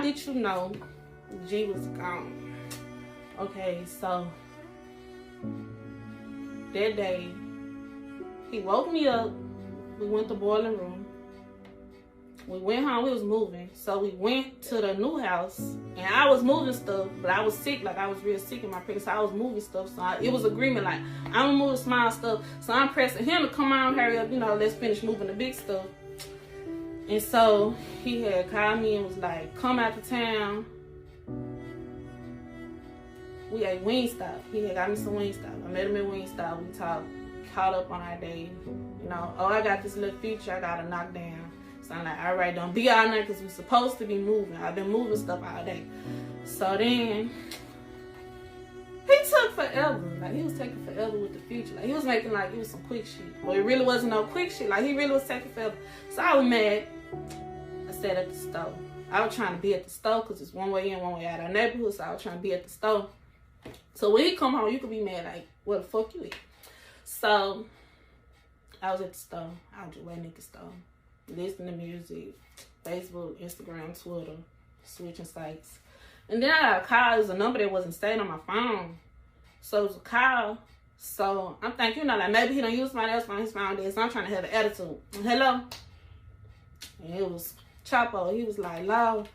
did you know G was gone? Okay, so that day, he woke me up. We went to boiling room. We went home. We was moving. So we went to the new house. And I was moving stuff. But I was sick. Like, I was real sick in my pregnancy. So I was moving stuff. So it was agreement. Like, I'm going to move the small stuff. So I'm pressing him to come on, hurry up. You know, let's finish moving the big stuff. And so he had called me and was like, come out to town. We ate Wingstop. He had got me some Wingstop. I met him at Wingstop. We talked, caught up on our day. You know, oh, I got this little future I gotta knock down. So I'm like, all right, don't be all night because we're supposed to be moving. I've been moving stuff all day. So then, he took forever. Like, he was taking forever with the future. Like, he was making like it was some quick shit. But it really wasn't no quick shit. Like, he really was taking forever. So I was mad. I sat at the stove. I was trying to be at the stove because it's one way in, one way out of our neighborhood. So I was trying to be at the stove. So when he come home, you could be mad like, what the fuck you eat? So I was at the stove. I was just waiting at the stove. Listening to music, Facebook, Instagram, Twitter, switching sites. And then I got a call. It was a number that wasn't saved on my phone. So it was a call. So I'm thinking, you know, like maybe he don't use somebody else's phone. His phone did. So I'm trying to have an attitude. Hello? And it was Chapo. He was like, Lord,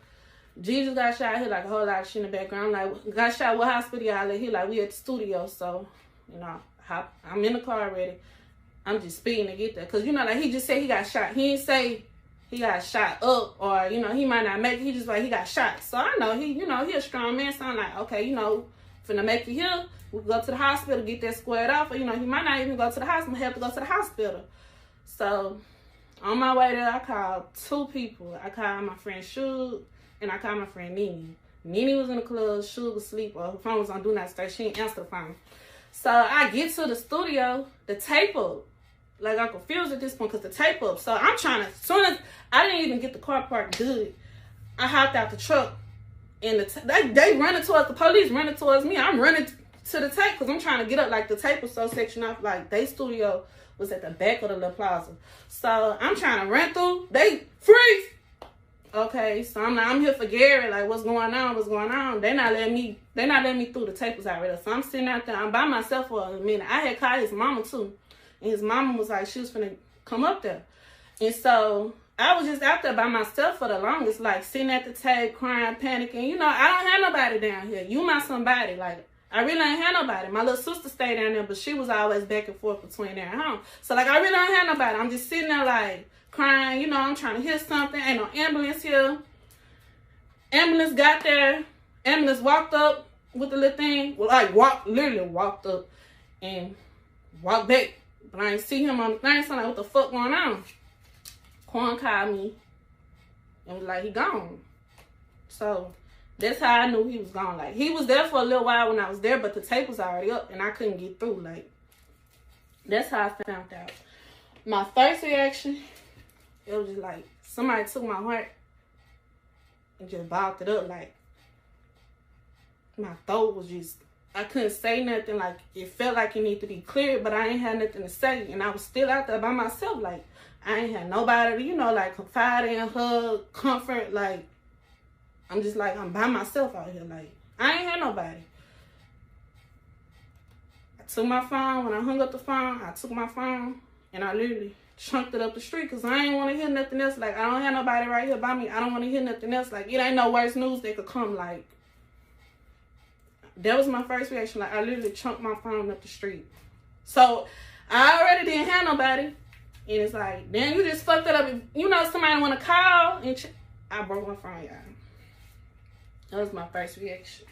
Jesus got shot. He like a whole lot of shit in the background. I'm like, got shot, what hospital y'all at? He like, we at the studio. So, you know, I'm in the car already. I'm just speeding to get there. Because, you know, like he just said he got shot. He didn't say he got shot up or, you know, he might not make it. He just like, he got shot. So I know he, you know, he a strong man. So I'm like, okay, you know, finna make it here. We'll go to the hospital, get that squared off. Or, you know, he might not even go to the hospital. Have to go to the hospital. So on my way there, I called two people. I called my friend Shug and I called my friend Nene. Nene was in the club. Shug was asleep or her phone was on Do Not Disturb. She didn't answer the phone. So I get to the studio, the tape up. Like, I'm confused at this point because the tape up. So I'm trying to, as soon as, I didn't even get the car parked good. I hopped out the truck. And they running towards, the police running towards me. I'm running to the tape because I'm trying to get up. Like, the tape was so sectioned off. Like, they studio was at the back of the little plaza. So I'm trying to run through. They freeze. Okay, so I'm here for Gary. Like, what's going on? What's going on? They not letting me through. The tape was already up. So I'm sitting out there. I'm by myself for a minute. I had called his mama too. And his mama was like, she was finna come up there. And so I was just out there by myself for the longest, like sitting at the tape, crying, panicking. You know, I don't have nobody down here. You my somebody. Like, I really ain't have nobody. My little sister stayed down there, but she was always back and forth between there and home. So, like, I really don't have nobody. I'm just sitting there, like, crying. You know, I'm trying to hear something. Ain't no ambulance here. Ambulance got there. Ambulance walked up with the little thing. Well, like, literally walked up and walked back. But I ain't see him on the thing, so I'm like, what the fuck going on? Quan called me and was like, he gone. So that's how I knew he was gone. Like, he was there for a little while when I was there, but the tape was already up and I couldn't get through. Like, that's how I found out. My first reaction, it was just like somebody took my heart and just balled it up. Like, my throat was just, I couldn't say nothing. Like, it felt like it needed to be cleared, but I ain't had nothing to say. And I was still out there by myself. Like, I ain't had nobody to, you know, like, confide in, hug, comfort. Like, I'm just like, I'm by myself out here. Like, I ain't had nobody. I took my phone. When I hung up the phone, I took my phone and I literally chunked it up the street because I ain't want to hear nothing else. Like, I don't have nobody right here by me. I don't want to hear nothing else. Like, it ain't no worse news that could come. Like, that was my first reaction. Like, I literally chunked my phone up the street. So, I already didn't have nobody. And it's like, damn, you just fucked it up. If, you know, somebody want to call. And I broke my phone, y'all. That was my first reaction.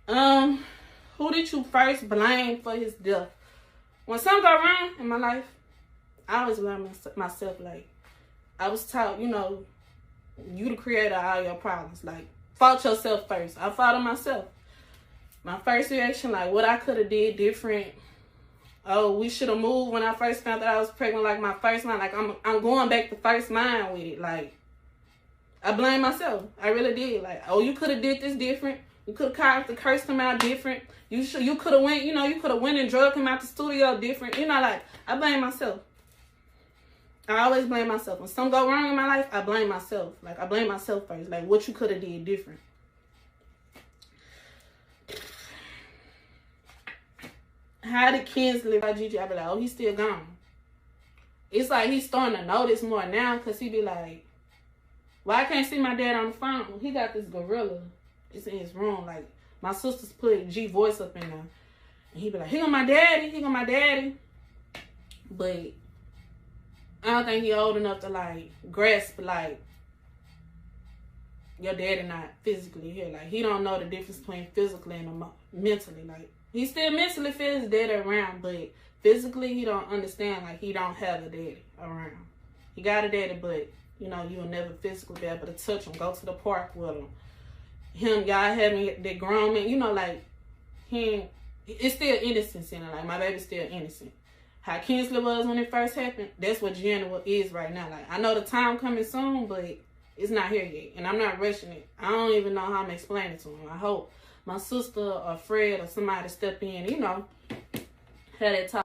Who did you first blame for his death? When something go wrong in my life, I always blame myself. Like, I was taught, you know, you the creator of all your problems. Like, fault yourself first. I faulted myself. My first reaction, like, what I could have did different. Oh, we should have moved when I first found out I was pregnant. Like, my first mind, like, I'm going back to first mind with it. Like, I blame myself. I really did. Like, oh, you could have did this different. You could have cursed him out different. You could have went, you know, you could have went and drugged him out the studio different. You know, like, I blame myself. I always blame myself. When something go wrong in my life, I blame myself. Like, I blame myself first. Like, what you could have did different. How did kids live by Gigi? I be like, oh, he's still gone. It's like he's starting to notice more now because he be like, why I can't see my dad on the phone? He got this gorilla. It's in his room. Like, my sisters put G voice up in there. And he be like, he got my daddy. He got my daddy. But I don't think he old enough to, like, grasp, like, your daddy not physically here. Like, he don't know the difference between physically and mentally. Like, he still mentally feels his daddy around, but physically he don't understand, like, he don't have a daddy around. He got a daddy, but, you know, you'll never physically be able to touch him, go to the park with him. Y'all having that grown man, you know, like, it's still innocence in it. Like, my baby's still innocent. How Kinsley was when it first happened, that's what Gianna is right now. Like, I know the time coming soon, but it's not here yet. And I'm not rushing it. I don't even know how I'm explaining it to him. I hope my sister or Fred or somebody step in, you know, have that talk.